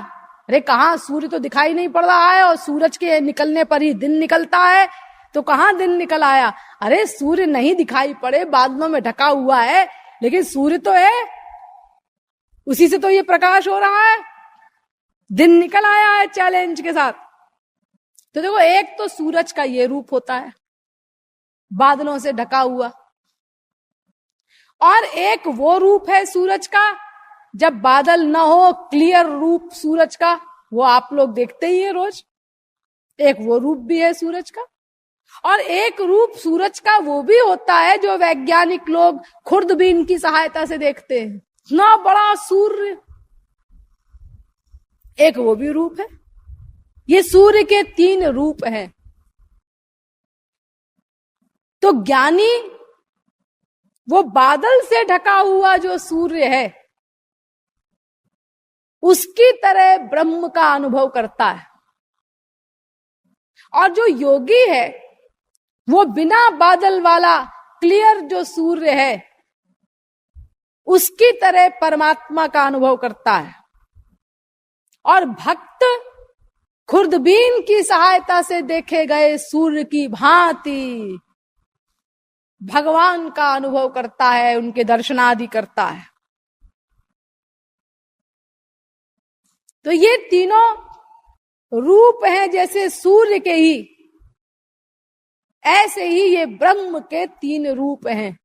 S1: अरे कहां, सूर्य तो दिखाई नहीं पड़ रहा है और सूरज के निकलने पर ही दिन निकलता है, तो कहां दिन निकल आया। अरे सूर्य नहीं दिखाई पड़े, बादलों में ढका हुआ है, लेकिन सूर्य तो है, उसी से तो ये प्रकाश हो रहा है, दिन निकल आया है चैलेंज के साथ। तो देखो, एक तो सूरज का ये रूप होता है बादलों से ढका हुआ, और एक वो रूप है सूरज का जब बादल ना हो, क्लियर रूप सूरज का, वो आप लोग देखते ही है रोज। एक वो रूप भी है सूरज का, और एक रूप सूरज का वो भी होता है जो वैज्ञानिक लोग खुर्दबीन की सहायता से देखते हैं। इतना बड़ा सूर्य, एक वो भी रूप है। ये सूर्य के 3 रूप हैं। तो ज्ञानी वो बादल से ढका हुआ जो सूर्य है उसकी तरह ब्रह्म का अनुभव करता है, और जो योगी है वो बिना बादल वाला क्लियर जो सूर्य है उसकी तरह परमात्मा का अनुभव करता है। और भक्त खुर्दबीन की सहायता से देखे गए सूर्य की भांति भगवान का अनुभव करता है, उनके दर्शनादि करता है। तो ये तीनों रूप हैं जैसे सूर्य के ही, ऐसे ही ये ब्रह्म के 3 रूप हैं।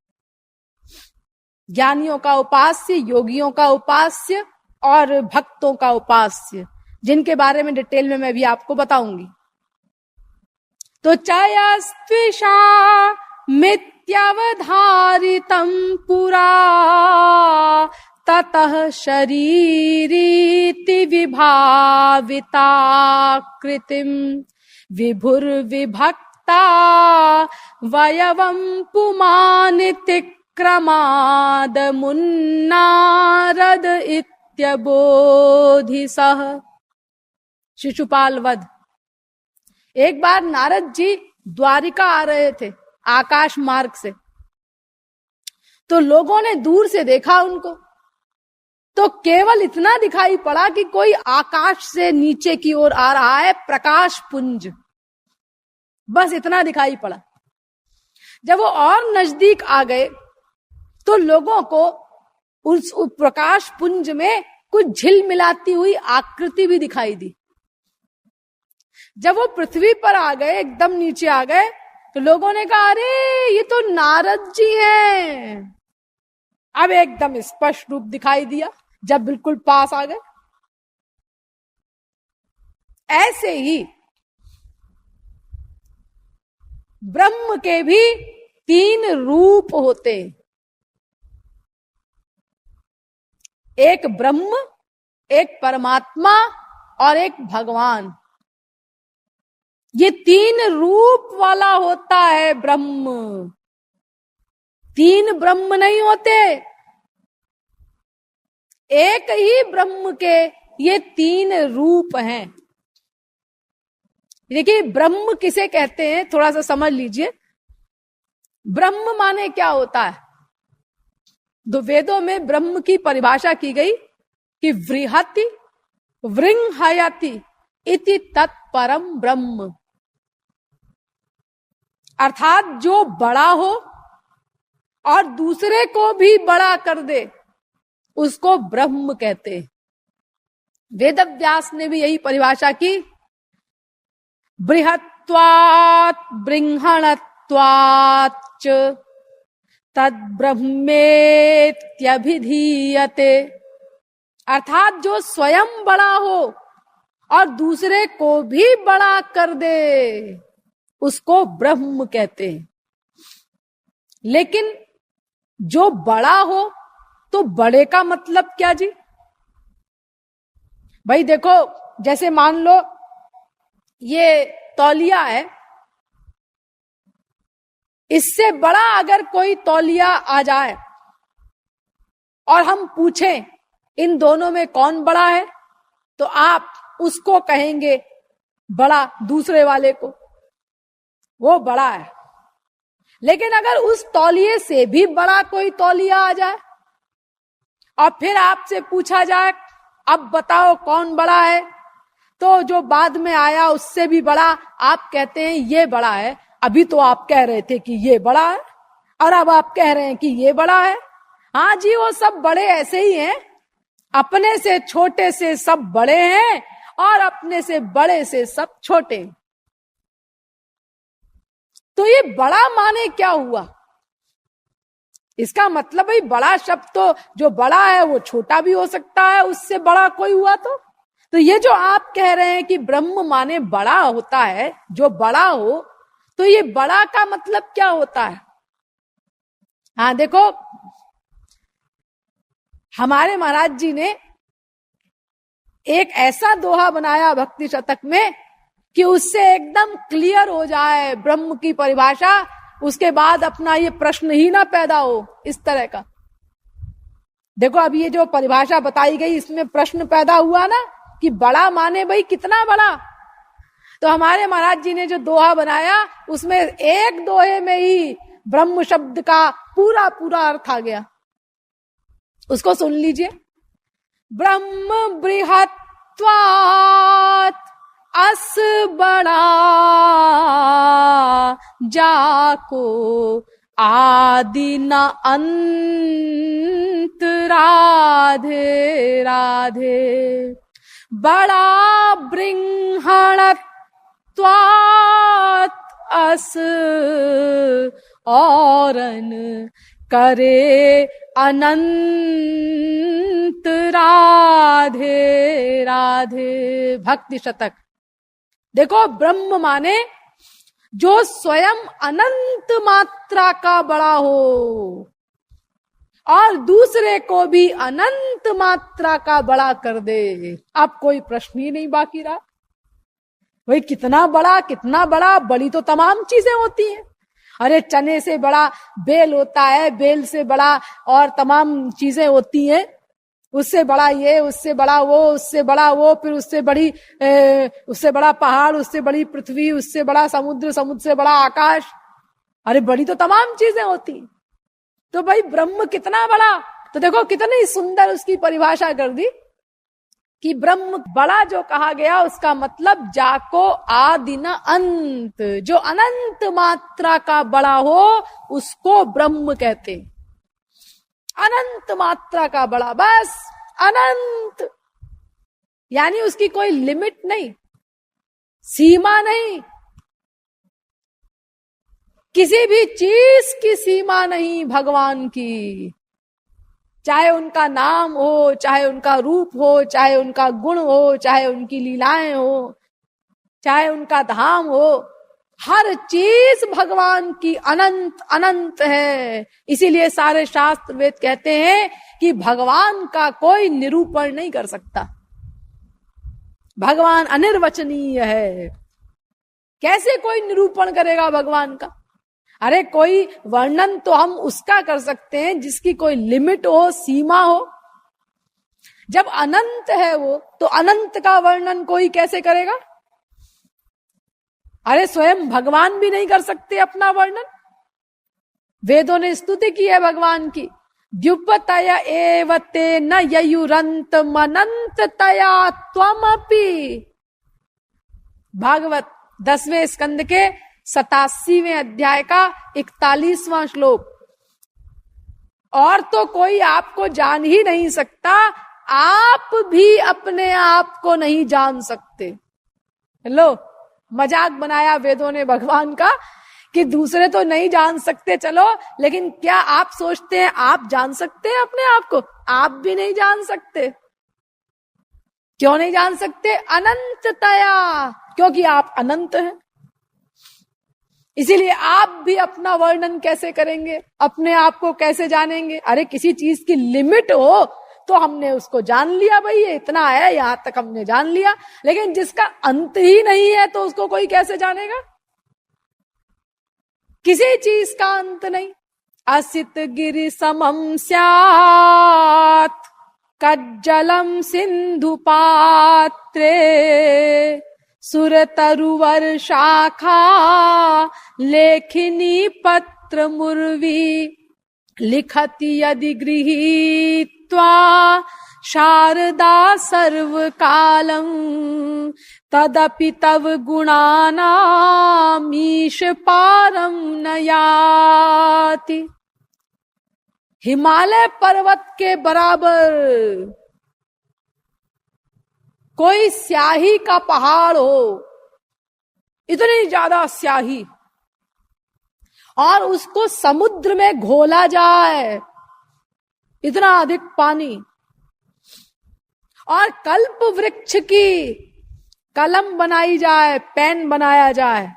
S1: ज्ञानियों का उपास्य, योगियों का उपास्य और भक्तों का उपास्य, जिनके बारे में डिटेल में मैं भी आपको बताऊंगी। तो चयस्त्विषा मित्यवधारितं पुरा, ततः शरीरीति विभाविताकृतिं, विभुर्विभक्ता वयवं पुमानिति क्रमाद मुन्नारद इत्यबोधि सह। शिशुपाल वध। एक बार नारद जी द्वारिका आ रहे थे आकाश मार्ग से, तो लोगों ने दूर से देखा उनको, तो केवल इतना दिखाई पड़ा कि कोई आकाश से नीचे की ओर आ रहा है, प्रकाश पुंज, बस इतना दिखाई पड़ा। जब वो और नजदीक आ गए तो लोगों को उस प्रकाश पुंज में कुछ झिलमिलाती हुई आकृति भी दिखाई दी। जब वो पृथ्वी पर आ गए, एकदम नीचे आ गए, तो लोगों ने कहा अरे ये तो नारद जी हैं। अब एकदम स्पष्ट रूप दिखाई दिया जब बिल्कुल पास आ गए। ऐसे ही ब्रह्म के भी 3 रूप होते हैं। एक ब्रह्म, एक परमात्मा और एक भगवान। ये तीन रूप वाला होता है ब्रह्म, तीन ब्रह्म नहीं होते। एक ही ब्रह्म के ये तीन रूप हैं। देखिए ब्रह्म किसे कहते हैं, थोड़ा सा समझ लीजिए। ब्रह्म माने क्या होता है? दो वेदों में ब्रह्म की परिभाषा की गई कि वृहति वृंहयति इति तत्परम ब्रह्म, अर्थात जो बड़ा हो और दूसरे को भी बड़ा कर दे उसको ब्रह्म कहते हैं। वेदव्यास ने भी यही परिभाषा की, बृहत्वात् बृंहणत्वाच्च तद्ब्रह्मेत्यभिधीयते, अर्थात जो स्वयं बड़ा हो और दूसरे को भी बड़ा कर दे उसको ब्रह्म कहते हैं। लेकिन जो बड़ा हो तो बड़े का मतलब क्या जी? भाई देखो, जैसे मान लो ये तौलिया है, इससे बड़ा अगर कोई तौलिया आ जाए और हम पूछें इन दोनों में कौन बड़ा है, तो आप उसको कहेंगे बड़ा, दूसरे वाले को, वो बड़ा है। लेकिन अगर उस तौलिए से भी बड़ा कोई तौलिया आ जाए और फिर आपसे पूछा जाए अब बताओ कौन बड़ा है, तो जो बाद में आया उससे भी बड़ा आप कहते हैं ये बड़ा है। अभी तो आप कह रहे थे कि ये बड़ा है और अब आप कह रहे हैं कि ये बड़ा है। हाँ जी, वो सब बड़े ऐसे ही हैं, अपने से छोटे से सब बड़े हैं और अपने से बड़े से सब छोटे। तो ये बड़ा माने क्या हुआ? इसका मतलब है बड़ा शब्द तो जो बड़ा है वो छोटा भी हो सकता है, उससे बड़ा कोई हुआ तो ये जो आप कह रहे हैं कि ब्रह्म माने बड़ा होता है, जो बड़ा हो, तो ये बड़ा का मतलब क्या होता है? हाँ देखो, हमारे महाराज जी ने एक ऐसा दोहा बनाया भक्ति शतक में कि उससे एकदम क्लियर हो जाए ब्रह्म की परिभाषा, उसके बाद अपना ये प्रश्न ही ना पैदा हो इस तरह का। देखो अब ये जो परिभाषा बताई गई इसमें प्रश्न पैदा हुआ ना कि बड़ा माने भाई कितना बड़ा। तो हमारे महाराज जी ने जो दोहा बनाया उसमें एक दोहे में ही ब्रह्म शब्द का पूरा पूरा अर्थ आ गया। उसको सुन लीजिए। ब्रह्म बृहत्वात् अस बड़ा जाको आदि न अंत राधे राधे, बड़ा बृंहणत्वात् अस औरन करे अनंत राधे राधे। भक्ति शतक। देखो ब्रह्म माने जो स्वयं अनंत मात्रा का बड़ा हो और दूसरे को भी अनंत मात्रा का बड़ा कर दे। अब कोई प्रश्न ही नहीं बाकी रहा। भाई कितना बड़ा, बड़ी तो तमाम चीजें होती हैं। अरे चने से बड़ा बेल होता है, बेल से बड़ा और तमाम चीजें होती हैं। उससे बड़ा ये, उससे बड़ा वो, उससे बड़ा वो, फिर उससे बड़ा पहाड़, उससे बड़ी पृथ्वी, उससे बड़ा समुद्र, समुद्र से बड़ा आकाश। अरे बड़ी तो तमाम चीजें होती। तो भाई ब्रह्म कितना बड़ा। तो देखो कितनी सुंदर उसकी परिभाषा कर दी कि ब्रह्म बड़ा जो कहा गया उसका मतलब जाको आदि न अंत, जो अनंत मात्रा का बड़ा हो उसको ब्रह्म कहते। अनंत मात्रा का बड़ा, बस अनंत, यानी उसकी कोई लिमिट नहीं, सीमा नहीं, किसी भी चीज की सीमा नहीं भगवान की। चाहे उनका नाम हो, चाहे उनका रूप हो, चाहे उनका गुण हो, चाहे उनकी लीलाएं हो, चाहे उनका धाम हो, हर चीज भगवान की अनंत अनंत है। इसीलिए सारे शास्त्र वेद कहते हैं कि भगवान का कोई निरूपण नहीं कर सकता। भगवान अनिर्वचनीय है। कैसे कोई निरूपण करेगा भगवान का? अरे कोई वर्णन तो हम उसका कर सकते हैं जिसकी कोई लिमिट हो, सीमा हो। जब अनंत है वो, तो अनंत का वर्णन कोई कैसे करेगा? अरे स्वयं भगवान भी नहीं कर सकते अपना वर्णन। वेदों ने स्तुति की है भगवान की, द्युपतया एव ते न ययुरंत मनंत तया त्वमपि। भागवत 10वें स्कंद के 87वें अध्याय का 41वां श्लोक। और तो कोई आपको जान ही नहीं सकता, आप भी अपने आप को नहीं जान सकते। लो, मजाक बनाया वेदों ने भगवान का कि दूसरे तो नहीं जान सकते चलो, लेकिन क्या आप सोचते हैं आप जान सकते हैं अपने आप को? आप भी नहीं जान सकते। क्यों नहीं जान सकते? अनंततया, क्योंकि आप अनंत हैं। इसीलिए आप भी अपना वर्णन कैसे करेंगे, अपने आप को कैसे जानेंगे? अरे किसी चीज की लिमिट हो तो हमने उसको जान लिया, भाई ये इतना है, यहां तक हमने जान लिया। लेकिन जिसका अंत ही नहीं है तो उसको कोई कैसे जानेगा? किसी चीज का अंत नहीं। असित गिरि समम स्यात् कज्जलम सिंधु पात्रे सुरतरुवर शाखा लेखिनी पत्र मुर्वी लिखति यदि गृहीत्वा शारदा सर्वकालम तदपि तव गुणानामीश पारम न याति। हिमालय पर्वत के बराबर कोई स्याही का पहाड़ हो, इतनी ज्यादा स्याही, और उसको समुद्र में घोला जाए, इतना अधिक पानी, और कल्प वृक्ष की कलम बनाई जाए, पेन बनाया जाए,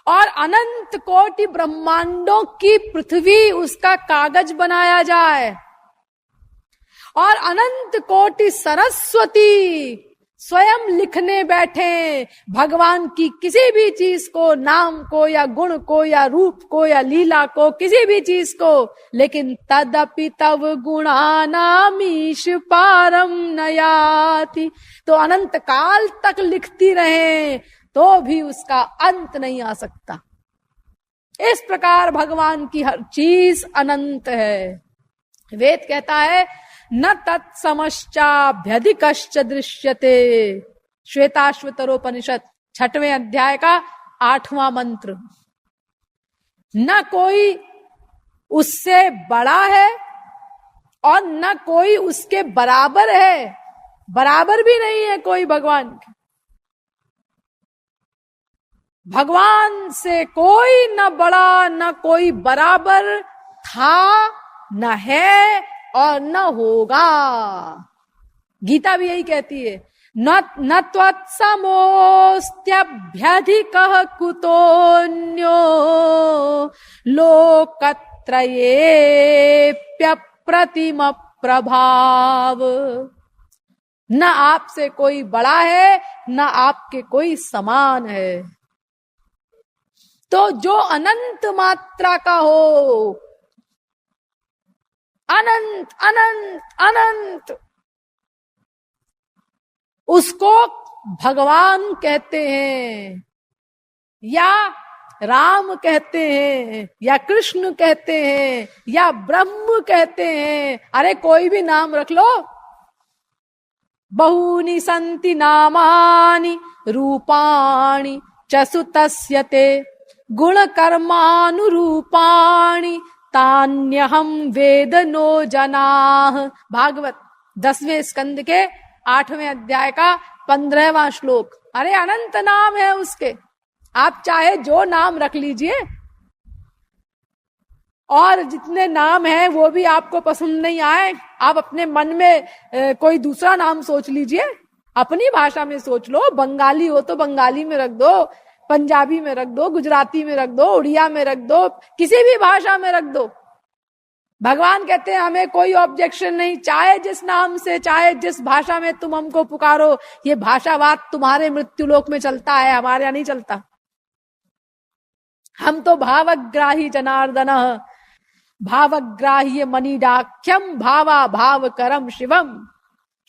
S1: और अनंत कोटि ब्रह्मांडों की पृथ्वी उसका कागज बनाया जाए, और अनंत कोटि सरस्वती स्वयं लिखने बैठे भगवान की किसी भी चीज को, नाम को या गुण को या रूप को या लीला को, किसी भी चीज को, लेकिन तदपि तव गुणानामीश पारम न याति। तो अनंत काल तक लिखती रहे तो भी उसका अंत नहीं आ सकता। इस प्रकार भगवान की हर चीज अनंत है। वेद कहता है न तत्समश्चाभ्यधिकश्च दृश्यते। श्वेताश्वतरोपनिषद 6वें अध्याय का 8वां मंत्र। न कोई उससे बड़ा है और न कोई उसके बराबर है, बराबर भी नहीं है कोई भगवान के। भगवान से कोई न बड़ा न कोई बराबर था, न है और न होगा। गीता भी यही कहती है, न त्वत्समोऽस्त्यभ्यधिकः कुतोऽन्यो लोकत्रयेऽप्यप्रतिम प्रभाव। न आपसे कोई बड़ा है, न आपके कोई समान है। तो जो अनंत मात्रा का हो, अनंत अनंत अनंत, उसको भगवान कहते हैं, या राम कहते हैं, या कृष्ण कहते हैं, या ब्रह्म कहते हैं। अरे कोई भी नाम रख लो। बहूनि सन्ति नामानि रूपाणि च सुतस्यते गुण कर्मानुरूपाणि तान्यहम वेद नो जनाः। भागवत 10वें स्कंद के 8वें अध्याय का 15वां श्लोक। अरे अनंत नाम है उसके, आप चाहे जो नाम रख लीजिए, और जितने नाम हैं वो भी आपको पसंद नहीं आए, आप अपने मन में कोई दूसरा नाम सोच लीजिए, अपनी भाषा में सोच लो। बंगाली हो तो बंगाली में रख दो, पंजाबी में रख दो, गुजराती में रख दो, उड़िया में रख दो, किसी भी भाषा में रख दो। भगवान कहते हैं हमें कोई ऑब्जेक्शन नहीं, चाहे जिस नाम से, चाहे जिस भाषा में तुम हमको पुकारो, ये भाषावाद तुम्हारे मृत्युलोक में चलता है, हमारे यहां नहीं चलता। हम तो भावग्राही जनार्दन, भावग्राह्य मणिडाख्यम भावा भाव करम शिवम,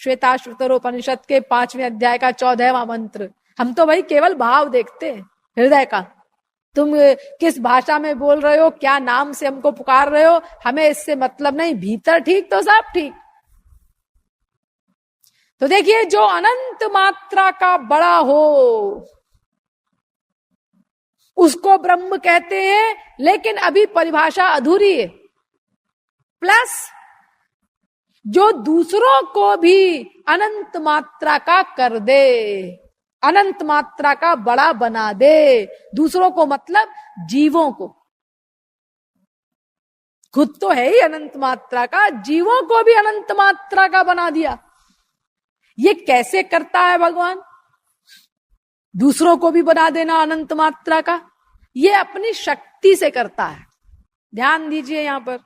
S1: श्वेताश्वतरोपनिषद के 5वें अध्याय का 14वां मंत्र। हम तो भाई केवल भाव देखते हैं, हृदय का। तुम किस भाषा में बोल रहे हो, क्या नाम से हमको पुकार रहे हो, हमें इससे मतलब नहीं, भीतर ठीक तो सब ठीक। तो देखिए, जो अनंत मात्रा का बड़ा हो उसको ब्रह्म कहते हैं, लेकिन अभी परिभाषा अधूरी है। प्लस जो दूसरों को भी अनंत मात्रा का कर दे, अनंत मात्रा का बड़ा बना दे, दूसरों को मतलब जीवों को, खुद तो है ही अनंत मात्रा का, जीवों को भी अनंत मात्रा का बना दिया। ये कैसे करता है भगवान? दूसरों को भी बना देना अनंत मात्रा का, ये अपनी शक्ति से करता है। ध्यान दीजिए यहां पर,